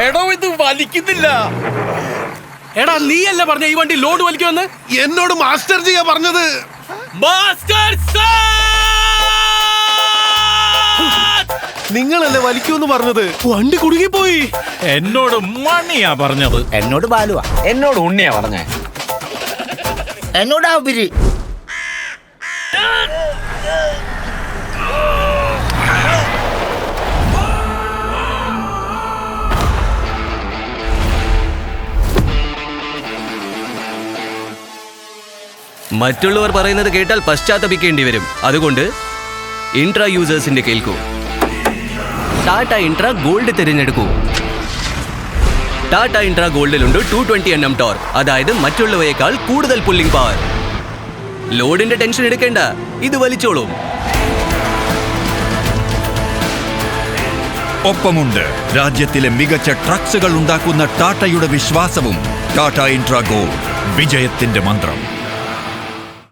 എടോ ഇത് വലിക്കുന്നില്ല. എടാ നീയല്ലേ പറഞ്ഞ ഈ വണ്ടി ലോഡ് വലിക്കുമെന്ന്? എന്നോട് മാസ്റ്റർ ജിയാ പറഞ്ഞത്. നിങ്ങളല്ലേ വലിക്കൂന്ന് പറഞ്ഞത്? വണ്ടി കുടുങ്ങിപ്പോയി. എന്നോട് മണിയാ പറഞ്ഞത്. എന്നോട് ബാലുവാ. എന്നോട് ഉണ്ണിയാ പറഞ്ഞേ. എന്നോടാ ഉപരി. മറ്റുള്ളവർ പറയുന്നത് കേട്ടാൽ പശ്ചാത്തപിക്കേണ്ടി വരും. അതുകൊണ്ട് ഇൻട്രാ യൂസേഴ്സിന്റെ കേൾക്കൂ. ടാറ്റ ഇൻട്രാ ഗോൾഡ് തിരഞ്ഞെടുക്കൂ. ടാറ്റ ഇൻട്രാ ഗോൾഡിലുണ്ട് 220 Nm ടോർക്ക്, അതായത് മറ്റുള്ളവയേക്കാൾ കൂടുതൽ പുള്ളിംഗ് പവർ. ലോഡിന്റെ ടെൻഷൻ എടുക്കേണ്ട, ഇത് വലിച്ചോളും. ഒപ്പമുണ്ട് രാജ്യത്തിലെ മികച്ച ട്രക്സുകൾ ഉണ്ടാക്കുന്ന ടാറ്റയുടെ വിശ്വാസവും. ടാറ്റ ഇൻട്രാ ഗോൾഡ്, വിജയത്തിന്റെ മന്ത്രം.